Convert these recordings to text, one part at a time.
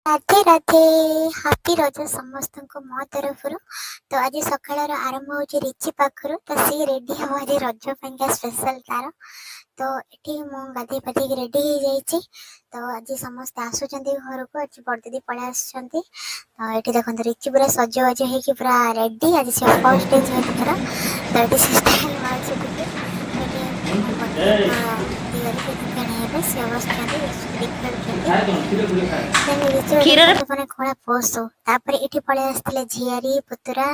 Radhe Radhe happy रज समस्त को मो तरफ तो आज सकाळ आरंभ हो रिची पाखर तो सी रेडी हम आज रज स्पेशल तार तो ये मु गाधे पाधे रेडी हो जाइए तो आज समस्त आसुँच घर को आज बड़दी पलि आस तो ये देखते रिची पूरा सजबाज हो पूरा रेडी आज से फर्स्ट डे जेहतर तो ये स्टाइल कड़ा पोस्ट तापर ये पलि आसते झियारी पुतुरा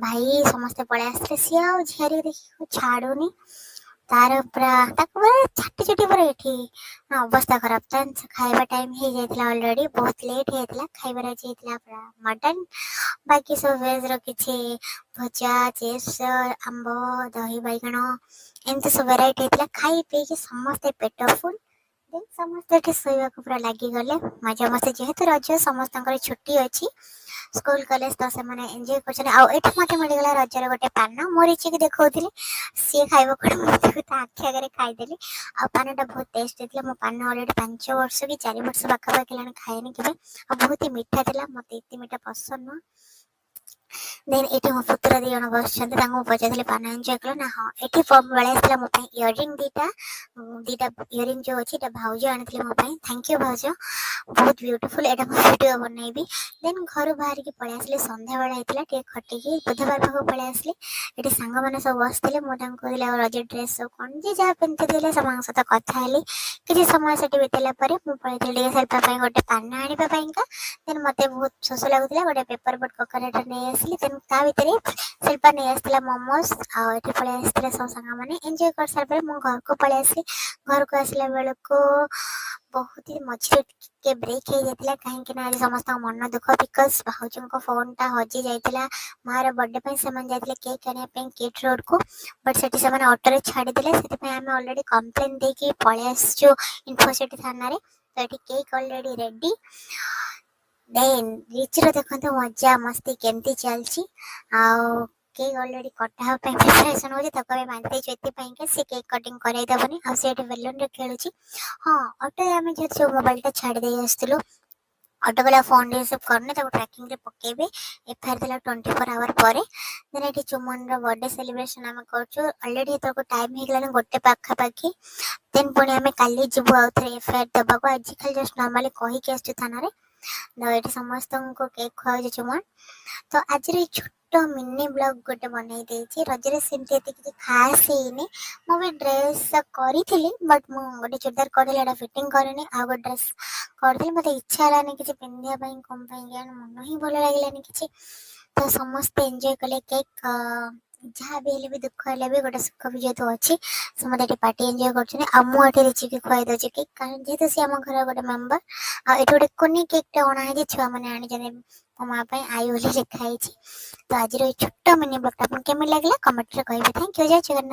भाई समस्ते पलि आसते सी आ झियारी देखिए छाड़ूनी तार पूरा छाटी छुटी पूरा ये अवस्था खराब था खाଇବା टाइम हो जाता ऑलरेडी बहुत लेट होता खाइबार आज होता पूरा मटन बाकी सब वेज रखी भजा चिप्स आंब दही बैगण एमती सब वेराइटी होता खाई पी समस्ते पेट फुल समस्ते शोवा पूरा लगिगले मजा मस्ती जेहेतु रज समस्त छुट्टी अच्छी स्कूल कॉलेज तो से एंजॉय कर मत मिलगला रजर गोटे पान मो रिची की देखा सी खाइब आखि आगे खाईदेली आ पानटा बहुत टेस्ट होता मो पान अलरेडी 5 वर्ष कि 4 वर्ष पाखापाखि खाएनि के बहुत ही मीठा था मत ये मीठा पसंद नुह देन ये मो पुत्र दी जन बस पचार पान एंजॉय कल ना हाँ ये बेला मो इयरिंग दीटा इयरिंग जो अच्छी भाउज आनी मोपाई थैंक यू भाउज बहुत ब्यूटीफुल एटा वीडियो बनइबी देन घर बाहर की पलि आसली संध्या बेला होता खटिकी बुधवार पाक पलि आसली ये सांग मैंने सब बसते मुझे रज ड्रेस सब कौन जी जहाँ पिंधि थे सहित कथा कि समय से बितेला मुझे सेल्फा गोटे पान आने देन मत बहुत शोष लगुला गोटे पेपर बोर्ड ककरेट नहीं आसली देन ता भितर शिल्पा नहीं आसला मोमोज आठ पलि आसते सब सांग मैंने एंजॉय कर सारे मुझे घर को पलि आसली घर को आसला बेल को बहुत ही मझे के ब्रेक हो जाता कहीं आज समस्त मन दुख बिकज भाउज फोन टा हजि जाता मार बर्थडे से केक आने किट रोड को बट से ऑटो छाड़ीदे से आम अलरेडी कंप्लेन देकी पलि आसचु इन्फोसिटी थाना तो ये केक अलरेडी रेडी देन रिचर देखते मजा मस्ती केमती चलची केक अलरेडी कटा प्रिपरेसन हो बांधे सी केक कटिंग करदेवनी आठ बेलून खेलुँ हाँ ऑटो आम जो मोबाइल छाड़ी दे आसलु ऑटो वाला फोन रिसीव करने ट्रैकिंग रे पकेबे एफआईआर देला 24 आवर पर देन ये चुमन बर्थडे सेलिब्रेशन आम कर ऑलरेडी तो टाइम हो गलानी गोटे पाखापाखि देन पुणी आम काली जीवु आउ थे एफआईआर देवाक आज खाली जस्ट नॉर्मली कहीकि आसु थाना ये समस्त को केक खुआ चुमन तो आज छोट मिनी ब्लॉग गोटे बनई देछि रजरे सेमती किसी खास होनी मुझे ड्रेस करी बट मुझे चूड़ीदार कर फिटिंग करनी आ गो ड्रेस कर मत इच्छा है कि पिंधापी कम मन ही भल लगे कि तो समस्त एंजॉय कले केक जहाँ भी दुख है भी गोटे सुख भी जेहतु अच्छी समस्त पार्टी एंजॉय कर रिची की खुआई दूसरी केक कारण जेहतु सी आम घर गोटे मेम्बर आठ गोटे कुनी केक अणाई छुआ मैंने आनी मो माँ आई बोली लिखाई तो आज छोट मिनी ब्लॉग केमी लगे कमेंट रे कहिबे थैंक यू जय जगन्नाथ।